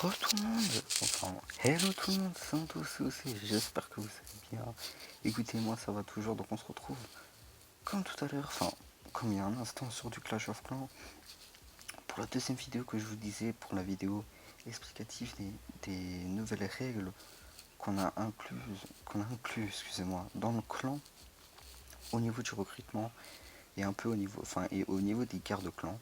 Bonjour tout le monde, enfin hello tout le monde, Santos aussi, j'espère que vous allez bien. Écoutez, moi ça va toujours, donc on se retrouve comme tout à l'heure, enfin comme il y a un instant sur du Clash of Clans, pour la deuxième vidéo que je vous disais, pour la vidéo explicative des nouvelles règles qu'on a inclus, excusez-moi, dans le clan au niveau du recrutement et un peu au niveau, et au niveau des gardes clan.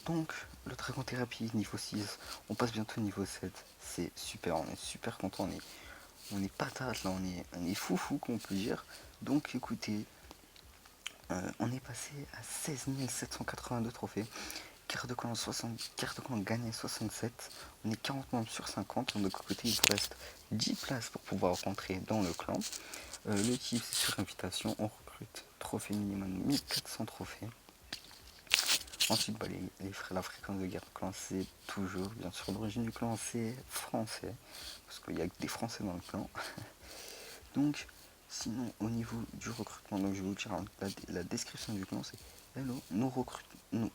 Donc, le dragon thérapie niveau 6, on passe bientôt niveau 7, c'est super, on est super content, on est patate là, on est foufou qu'on peut dire. Donc écoutez, on est passé à 16 782 trophées, carte de clan 60, carte de clan gagné 67, on est 40 membres sur 50, de notre côté il vous reste 10 places pour pouvoir rentrer dans le clan. Le type c'est sur invitation, on recrute trophée minimum 1400 trophées. Ensuite, la fréquence de guerre de clan, c'est toujours, bien sûr, l'origine du clan, c'est français, parce qu'il n'y a que des Français dans le clan. Donc, sinon, au niveau du recrutement, donc je vais vous dire la description du clan, c'est hello, nous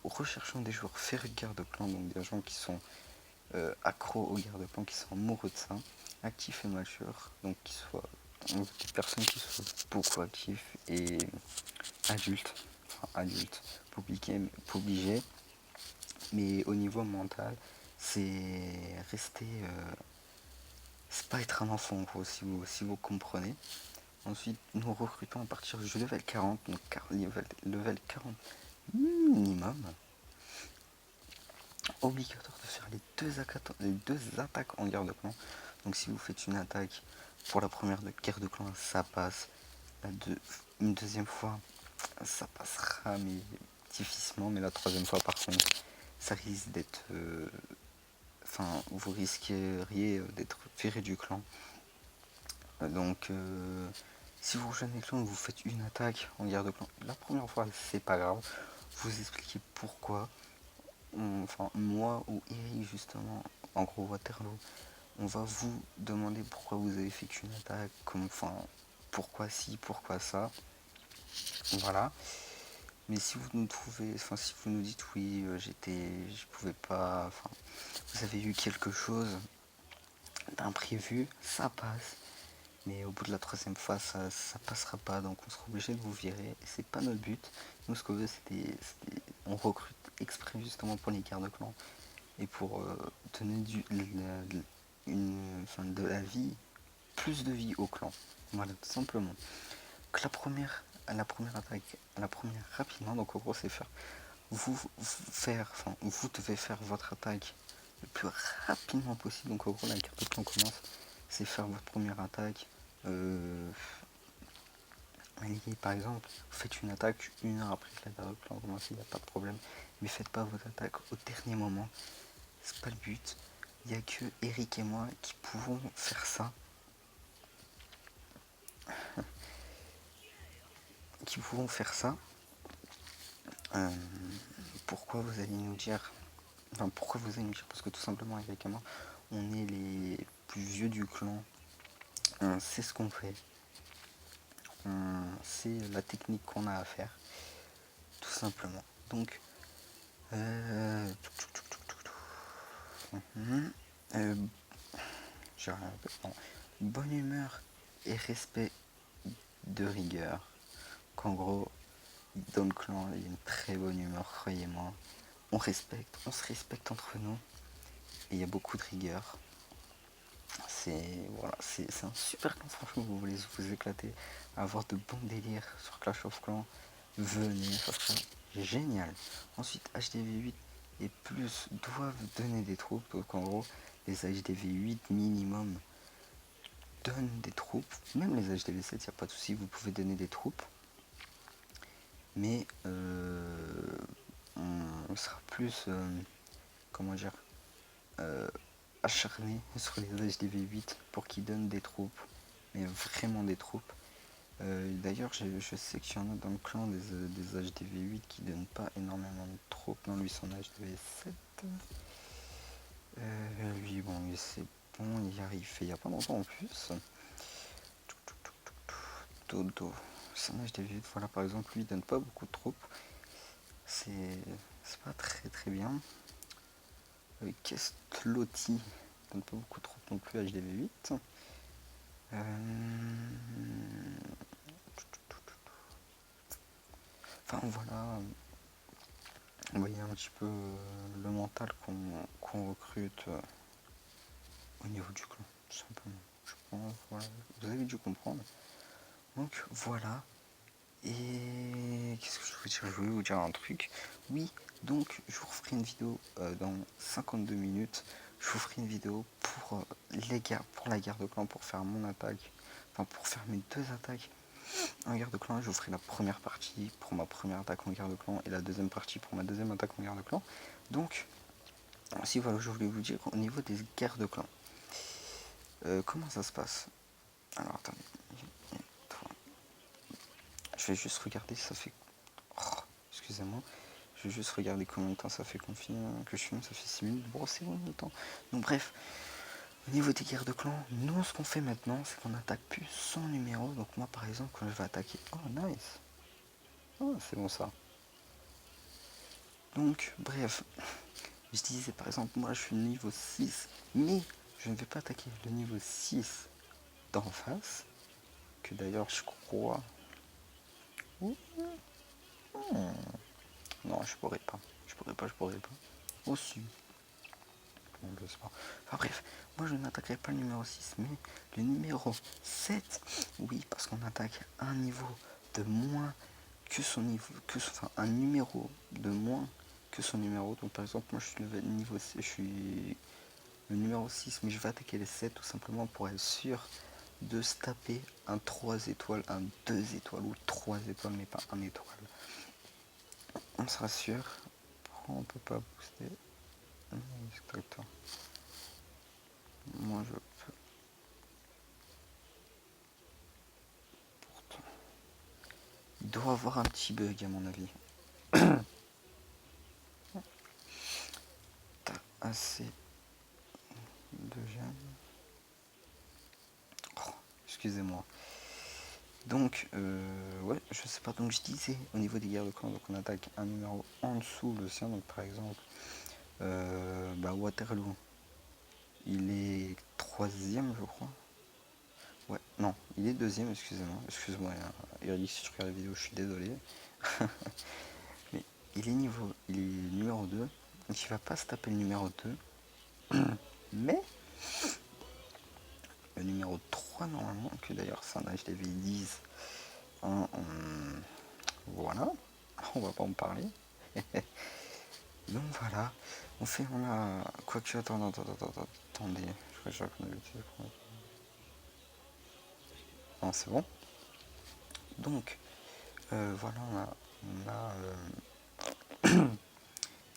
recherchons des joueurs férus de guerre de clan, donc des gens qui sont accros aux guerres de clan, qui sont amoureux de ça, actifs et matures, donc des personnes qui soient beaucoup actifs et adultes, pas obligés, mais au niveau mental, c'est rester, c'est pas être un enfant en gros, si vous comprenez. Ensuite, nous recrutons à partir du level 40, donc level 40 minimum. Obligatoire de faire les deux attaques en guerre de clan. Donc si vous faites une attaque pour la première de guerre de clan, ça passe. Une deuxième fois, ça passera, mais difficilement. Mais la troisième fois, par contre, ça risque d'être... vous risqueriez d'être viré du clan. Donc, si vous rejoignez le clan et vous faites une attaque en guerre de clan, la première fois, c'est pas grave. Vous expliquez pourquoi. Moi ou Eric, justement, en gros Waterloo, on va vous demander pourquoi vous avez fait une attaque, pourquoi ci, pourquoi ça. Voilà. Mais si vous nous trouvez, si vous nous dites oui, je pouvais pas, vous avez eu quelque chose d'imprévu, ça passe. Mais au bout de la troisième fois, ça passera pas, donc on sera obligé de vous virer. Et c'est pas notre but. Nous, ce qu'on veut, on recrute exprès justement pour les guerres de clan et pour donner de la vie, plus de vie au clan. Voilà, tout simplement. Que la première attaque, la première rapidement, donc en gros, c'est vous devez faire votre attaque le plus rapidement possible. Donc en gros, la carte de clan commence, c'est faire votre première attaque. Par exemple, vous faites une attaque 1 heure après que la carte de clan commence, il n'y a pas de problème. Mais faites pas votre attaque au dernier moment. C'est pas le but. Il n'y a que Eric et moi qui pouvons faire ça. Pourquoi vous allez nous dire parce que tout simplement Eric et moi, on est les plus vieux du clan. On sait ce qu'on fait. C'est la technique qu'on a à faire. Tout simplement. Donc, bonne humeur et respect de rigueur. Qu'en gros, dans le clan, il y a une très bonne humeur, croyez-moi. On se respecte entre nous. Et il y a beaucoup de rigueur. C'est un super clan, franchement, vous voulez vous éclater, avoir de bons délires sur Clash of Clans, venez, ça sera génial. Ensuite, HDV8 et plus doivent donner des troupes, donc en gros, les HDV8 minimum donnent des troupes, même les HDV7, il n'y a pas de souci, vous pouvez donner des troupes, mais on sera plus, comment dire, acharné sur les HDV8 pour qu'ils donnent des troupes, mais vraiment des troupes. D'ailleurs, je sais qu'il y en a dans le clan des HDV8 qui donnent pas énormément de troupes. Non, lui, son HDV7. Lui, bon, lui, c'est bon, il y arrive il y a pas longtemps en plus. Dodo. Son HDV8, voilà, par exemple, lui, il donne pas beaucoup de troupes. C'est pas très très bien. Kest loti, donne pas beaucoup trop non plus HDV8. Enfin voilà, vous voyez un petit peu le mental qu'on recrute au niveau du clan, tout simplement. Je pense, voilà, vous avez dû comprendre. Donc voilà. Et qu'est-ce que je voulais dire? Je voulais vous dire un truc. Oui, donc je vous referai une vidéo dans 52 minutes. Je vous ferai une vidéo pour pour la guerre de clan, pour faire mon attaque. Enfin, pour faire mes deux attaques en guerre de clan. Je vous ferai la première partie pour ma première attaque en guerre de clan et la deuxième partie pour ma deuxième attaque en guerre de clan. Donc, si voilà, je voulais vous dire au niveau des guerres de clan. Comment ça se passe? Alors, attendez. Je vais juste regarder, ça fait... Oh, excusez-moi. Je vais juste regarder combien de temps ça fait que je filme, ça fait 6 minutes. Bon, c'est bon le temps. Donc bref, au niveau des guerres de clan, nous ce qu'on fait maintenant, c'est qu'on attaque plus son numéro. Donc moi par exemple, quand je vais attaquer... Oh, nice. Oh, c'est bon ça. Donc, bref, je disais par exemple, moi je suis niveau 6, mais je ne vais pas attaquer le niveau 6 d'en face, que d'ailleurs je crois... Non, je pourrais pas. Je pourrais pas. Aussi. Bon, je sais pas. Enfin bref, moi je n'attaquerai pas le numéro 6, mais le numéro 7, oui, parce qu'on attaque un niveau de moins que son niveau, enfin un numéro de moins que son numéro. Donc par exemple, moi je suis le niveau 6, je suis le numéro 6, mais je vais attaquer les 7 tout simplement pour être sûr de se taper un 3 étoiles, un 2 étoiles ou 3 étoiles, mais pas un étoile. On sera sûr. Pourquoi on peut pas booster? Moi je peux. Pourtant. Il doit avoir un petit bug à mon avis. T'as assez de gemmes. Oh, excusez-moi. Donc, ouais, je sais pas. Donc, je disais au niveau des guerres de clan, donc on attaque un numéro en dessous le sien. Donc, par exemple, Waterloo, il est troisième, je crois. Ouais, non, il est deuxième, excusez-moi. Excuse-moi, Eric, si tu regardes la vidéo, je suis désolé. Mais il est numéro 2. Donc, il va pas se taper le numéro 2. Mais le numéro 3 normalement, que d'ailleurs c'est un HDV 10. Voilà, on va pas en parler. Donc voilà, on a... Quoique, attendez, je crois qu'on a l'utilise. Non, c'est bon. Donc, voilà, on a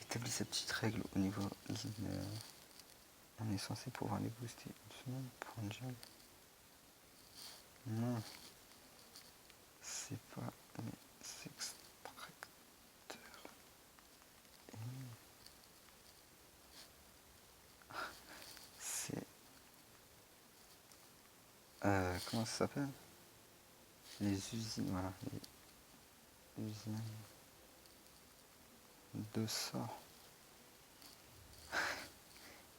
établi cette petite règle au niveau... on est censé pouvoir les booster une semaine pour un job. Non, c'est pas mes extracteurs. C'est... comment ça s'appelle? Les usines, voilà, les usines de sort.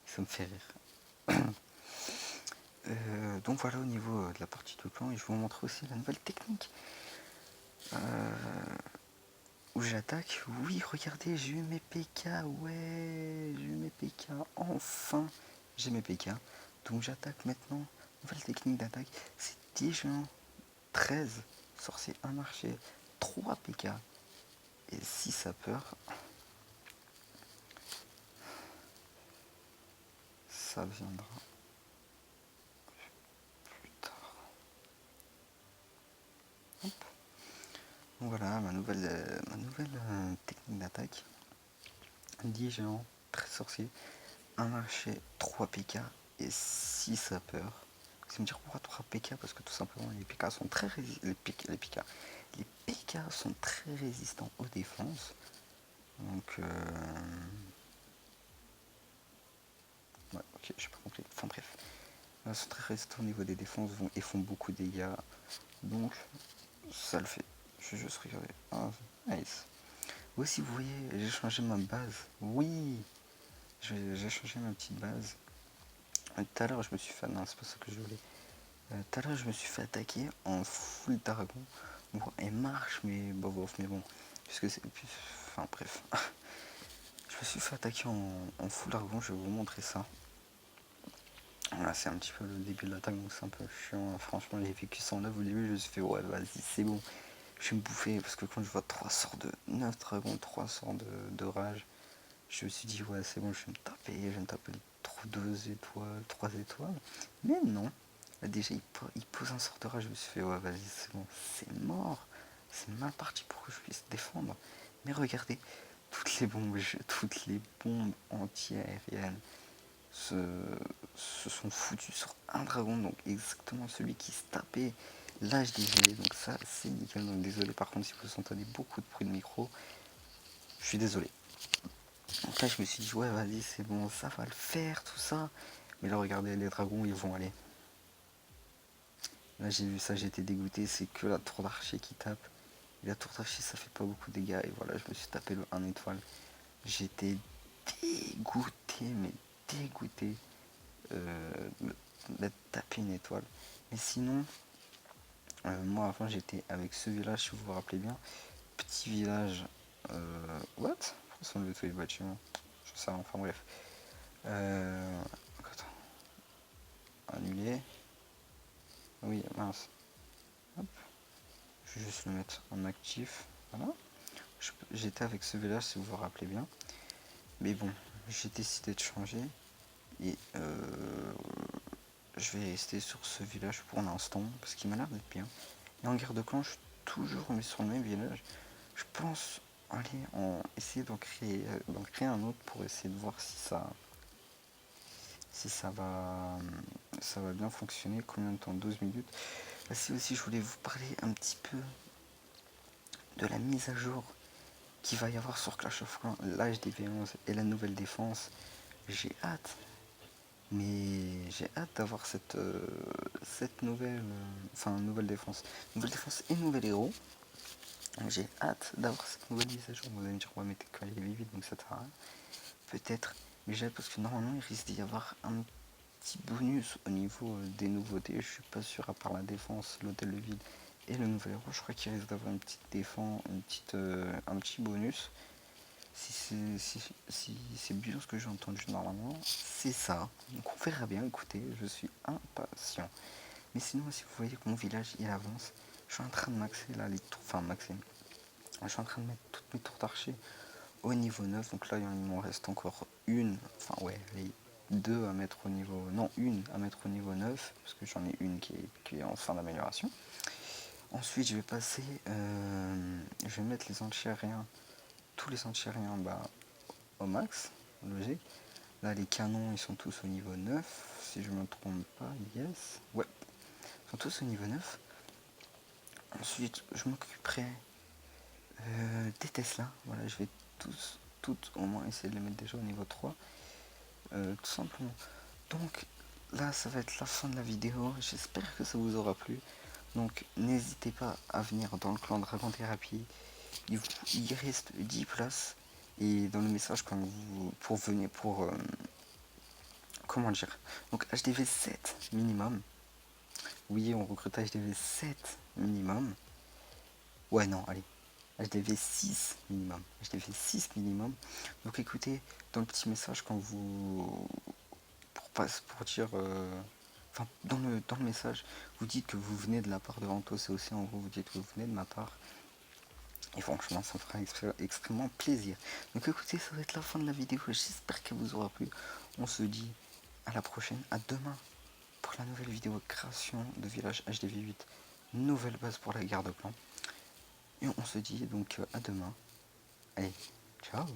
Ça me fait rire. Donc voilà au niveau de la partie de clan, et je vais vous montrer aussi la nouvelle technique où j'attaque. Oui, regardez, j'ai eu mes PK, ouais, j'ai eu mes PK, enfin j'ai mes PK. Donc j'attaque maintenant, nouvelle technique d'attaque, c'est 10 géants, 13 sorciers, un marché, 3 PK et 6 sapeurs. Ça viendra plus tard. Hop. Donc voilà ma nouvelle technique d'attaque. 10 géants, 13 sorciers, un marché, 3 PK et 6 sapeurs. Vous me dire pourquoi 3 PK? Parce que tout simplement les PK sont très les PK sont très résistants aux défenses. Donc ouais, ok, j'ai pas compris. Enfin bref. Ils sont très résistants au niveau des défenses et font beaucoup de dégâts. Donc ça le fait. Je vais juste regarder. Ah, nice. Oui, si vous voyez, j'ai changé ma base. Oui. J'ai changé ma petite base. Tout à l'heure, je me suis fait... Non, c'est pas ça que je voulais. Tout à l'heure, je me suis fait attaquer en full dragon. Bon, elle marche, mais bof, mais bon. Puisque c'est... Enfin, bref. Je me suis fait attaquer en full dragon, je vais vous montrer ça. Là, c'est un petit peu le début de l'attaque, donc c'est un peu chiant. Franchement, j'ai vécu ça en 9 au début, je me suis fait, ouais, vas-y, c'est bon. Je vais me bouffer, parce que quand je vois 3 sorts de 9 dragons, 3 sorts de rage, je me suis dit, ouais, c'est bon, je vais me taper 2 étoiles, 3 étoiles. Mais non. Là, déjà, il pose un sort de rage, je me suis fait, ouais, vas-y, c'est bon, c'est mort. C'est mal parti pour que je puisse défendre. Mais regardez, toutes les bombes anti-aériennes se, se sont foutus sur un dragon, donc exactement celui qui se tapait l'âge des gelées. Donc ça, c'est nickel. Donc désolé, par contre, si vous entendez beaucoup de bruit de micro, je suis désolé. Donc là, je me suis dit, ouais, vas-y, c'est bon, ça va le faire, tout ça. Mais là, regardez, les dragons, ils vont aller. Là, j'ai vu ça, j'étais dégoûté. C'est que la tour d'archer qui tape. Et la tour d'archer, ça fait pas beaucoup de dégâts. Et voilà, je me suis tapé le 1 étoile. J'étais dégoûté, mais dégoûté d'être tapé une étoile. Mais sinon, moi avant j'étais avec ce village, si vous vous rappelez bien. Petit village. What? Pourquoi sont levés tous les bâtiments? Je sais rien, enfin bref. Attends. Annuler. Oui, mince. Hop. Je vais juste le mettre en actif. Voilà. J'étais avec ce village, si vous vous rappelez bien. Mais bon, j'ai décidé de changer. Et je vais rester sur ce village pour l'instant, parce qu'il m'a l'air d'être bien. Et en guerre de clan, je suis toujours mis sur le même village. Je pense essayer d'en créer un autre pour essayer de voir si ça va bien fonctionner. Combien de temps? 12 minutes. Si aussi je voulais vous parler un petit peu de la mise à jour qu'il va y avoir sur Clash of Clans, l'âge des V11 et la nouvelle défense. J'ai hâte, mais j'ai hâte d'avoir cette nouvelle défense. Nouvelle défense et nouvel héros. J'ai hâte d'avoir cette nouvelle mise à jour. Vous allez me dire, ouais, mais t'es quand il est vite, donc ça sert à rien. Peut-être, mais j'ai hâte parce que normalement, il risque d'y avoir un petit bonus au niveau des nouveautés. Je suis pas sûr, à part la défense, l'hôtel de ville et le nouvel héros. Je crois qu'il risque d'avoir une petite défense, un petit bonus. Si c'est bien ce que j'ai entendu normalement, c'est ça. Donc on verra bien. Écoutez, je suis impatient. Mais sinon, si vous voyez que mon village il avance, je suis en train de maxer là les tours. Enfin, maxer. Je suis en train de mettre toutes mes tours d'archer au niveau 9. Donc là, il m'en reste encore une. Enfin, ouais, les deux à mettre au niveau. Non, une à mettre au niveau 9. Parce que j'en ai une qui est en fin d'amélioration. Ensuite, je vais passer. Je vais mettre les anti-aériens. Tous les anti-aériens au max. Logique. Là, les canons, ils sont tous au niveau 9. Si je me trompe pas, yes. Ouais. Ils sont tous au niveau 9. Ensuite, je m'occuperai des Tesla. Voilà, je vais toutes au moins essayer de les mettre déjà au niveau 3. Tout simplement. Donc là, ça va être la fin de la vidéo. J'espère que ça vous aura plu. Donc n'hésitez pas à venir dans le clan Dragon Thérapie. Il reste 10 places. Et dans le message, quand vous comment dire, donc HDV 7 minimum. Oui, on recrute HDV 7 minimum. Ouais, non, allez. HDV 6 minimum. HDV 6 minimum. Donc écoutez, dans le petit message, quand vous... Pour dire... Enfin, dans le message, vous dites que vous venez de la part de Antos et aussi en gros, vous dites que vous venez de ma part. Et franchement, ça me fera extrêmement plaisir. Donc écoutez, ça va être la fin de la vidéo. J'espère qu'elle vous aura plu. On se dit à la prochaine, à demain, pour la nouvelle vidéo création de village HDV 8. Nouvelle base pour la guerre de clan. Et on se dit donc à demain. Allez, ciao.